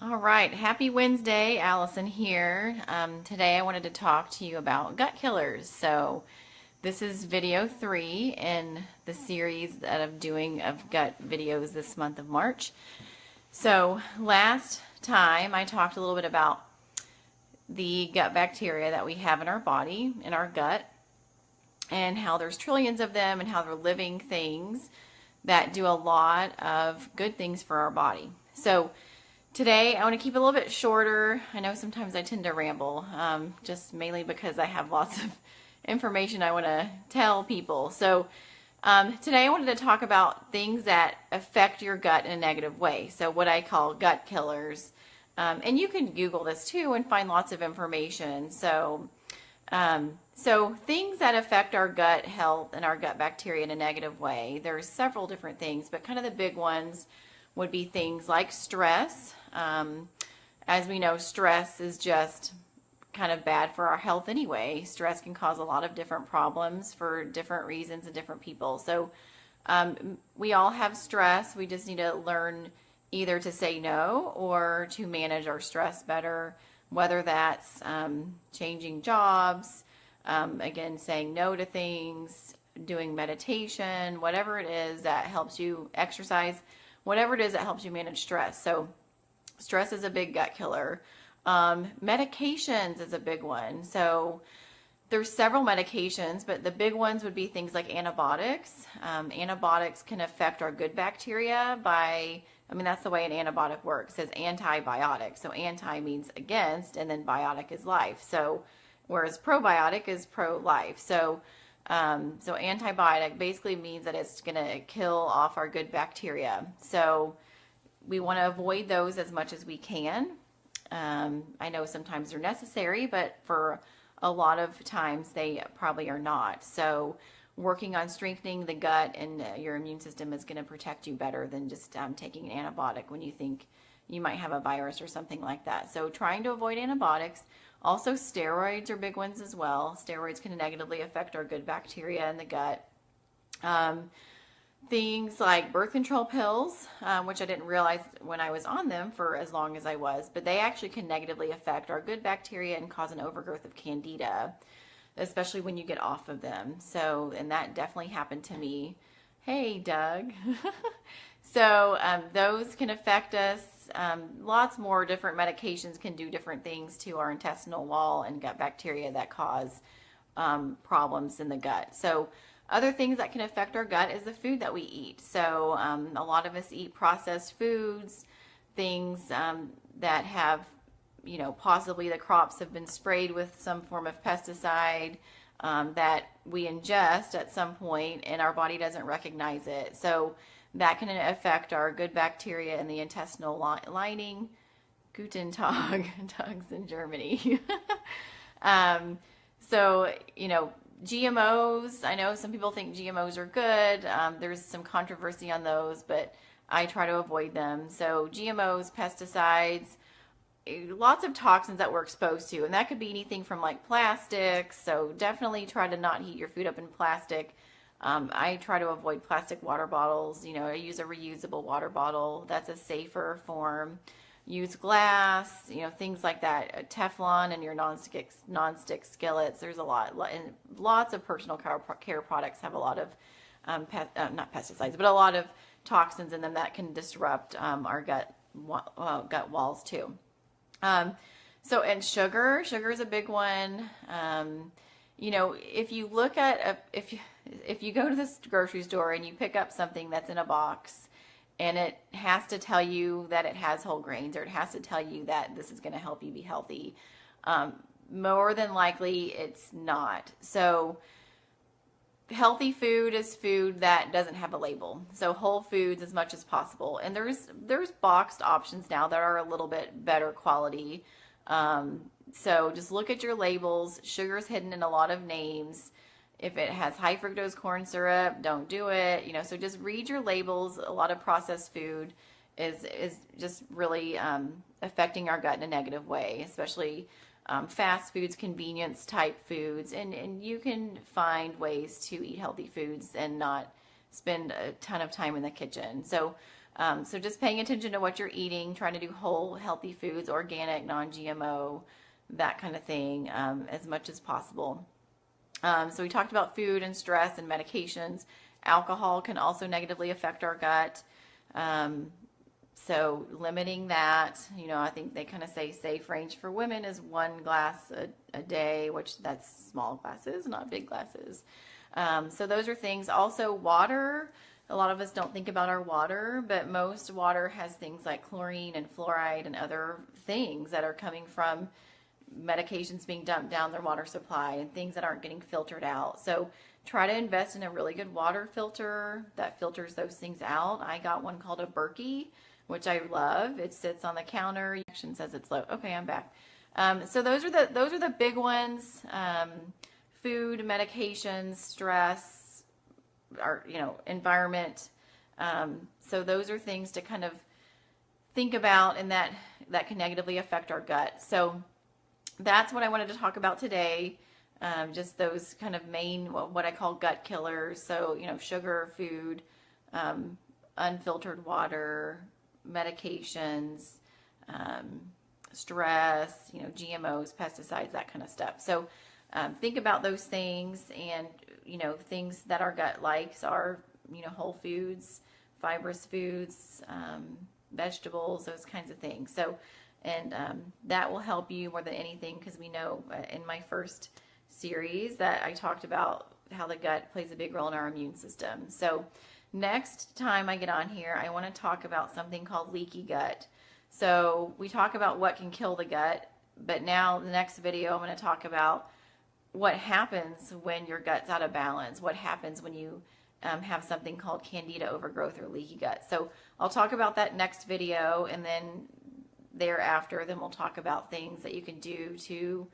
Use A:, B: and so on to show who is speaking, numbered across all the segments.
A: All right, happy Wednesday, Allison here. Today I wanted to talk to you about gut killers. So this is video 3 in the series that I'm doing of gut videos this month of March. So last time I talked a little bit about the gut bacteria that we have in our body, in our gut, and how there's trillions of them and how they're living things that do a lot of good things for our body. So today I want to keep it a little bit shorter. I know sometimes I tend to ramble, just mainly because I have lots of information I want to tell people. So today I wanted to talk about things that affect your gut in a negative way. So what I call gut killers. And you can Google this too and find lots of information. So things that affect our gut health and our gut bacteria in a negative way, there's several different things, but kind of the big ones would be things like stress. As we know, stress is just kind of bad for our health anyway. Stress can cause a lot of different problems for different reasons in different people. So we all have stress. We just need to learn either to say no or to manage our stress better, whether that's changing jobs, again, saying no to things, doing meditation, whatever it is that helps you exercise, whatever it is that helps you manage stress. So stress is a big gut killer. Medications is a big one. So there's several medications, but the big ones would be things like antibiotics. Antibiotics can affect our good bacteria by, that's the way an antibiotic works. It says antibiotic. So anti means against, and then biotic is life. So whereas probiotic is pro-life. So antibiotic basically means that it's going to kill off our good bacteria. So we want to avoid those as much as we can. I know sometimes they're necessary, but for a lot of times they probably are not. So working on strengthening the gut and your immune system is going to protect you better than just taking an antibiotic when you think you might have a virus or something like that. So trying to avoid antibiotics. Also, steroids are big ones as well. Steroids can negatively affect our good bacteria in the gut. Things like birth control pills, which I didn't realize when I was on them for as long as I was, but they actually can negatively affect our good bacteria and cause an overgrowth of candida, especially when you get off of them. So, and that definitely happened to me. Hey, Doug. So those can affect us. Lots more different medications can do different things to our intestinal wall and gut bacteria that cause problems in the gut. So other things that can affect our gut is the food that we eat. So a lot of us eat processed foods, things that have, possibly the crops have been sprayed with some form of pesticide that we ingest at some point and our body doesn't recognize it. So that can affect our good bacteria in the intestinal lining. Guten Tag, Doug's in Germany. GMOs, I know some people think GMOs are good. There's some controversy on those, but I try to avoid them. So GMOs, pesticides, lots of toxins that we're exposed to, and that could be anything from like plastics. So definitely try to not heat your food up in plastic. I try to avoid plastic water bottles. I use a reusable water bottle. That's a safer form. Use glass, things like that. Teflon and your non-stick skillets. There's a lot, and lots of personal care products have a lot of, not pesticides, but a lot of toxins in them that can disrupt our gut walls too. And sugar is a big one. If you look at if you go to the grocery store and you pick up something that's in a box and it has to tell you that it has whole grains or it has to tell you that this is going to help you be healthy, more than likely it's not. So healthy food is food that doesn't have a label. So whole foods as much as possible. And there's boxed options now that are a little bit better quality. So just look at your labels. Sugar's hidden in a lot of names. If it has high fructose corn syrup, don't do it. So just read your labels. A lot of processed food is just really affecting our gut in a negative way, especially fast foods, convenience type foods. And you can find ways to eat healthy foods and not spend a ton of time in the kitchen. So So just paying attention to what you're eating, trying to do whole, healthy foods, organic, non-GMO, that kind of thing, as much as possible. So we talked about food and stress and medications. Alcohol can also negatively affect our gut. So limiting that, I think they kind of say safe range for women is 1 glass a day, which that's small glasses, not big glasses. So those are things. Also water. A lot of us don't think about our water, but most water has things like chlorine and fluoride and other things that are coming from medications being dumped down their water supply and things that aren't getting filtered out. So try to invest in a really good water filter that filters those things out. I got one called a Berkey, which I love. It sits on the counter. Action says it's low. Okay, I'm back. So those are the big ones. Food, medications, stress, our environment. So those are things to kind of think about, and that can negatively affect our gut. So that's what I wanted to talk about today. Just those kind of main, what I call gut killers. So, sugar, food, unfiltered water, medications, stress, GMOs, pesticides, that kind of stuff. So think about those things, and, things that our gut likes are, whole foods, fibrous foods, vegetables, those kinds of things. So, and that will help you more than anything, because we know in my first series that I talked about how the gut plays a big role in our immune system. So next time I get on here, I want to talk about something called leaky gut. So we talk about what can kill the gut, but now the next video I'm going to talk about what happens when your gut's out of balance, what happens when you have something called candida overgrowth or leaky gut. So I'll talk about that next video, and then thereafter, then we'll talk about things that you can do to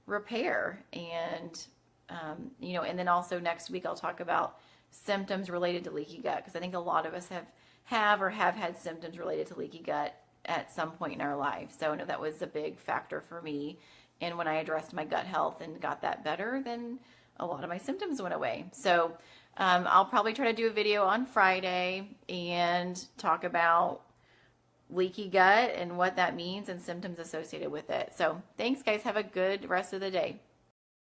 A: repair. And, and then also next week, I'll talk about symptoms related to leaky gut, because I think a lot of us have had symptoms related to leaky gut at some point in our life. So I know that was a big factor for me. And when I addressed my gut health and got that better, then a lot of my symptoms went away. So I'll probably try to do a video on Friday and talk about leaky gut and what that means and symptoms associated with it. So thanks, guys. Have a good rest of the day.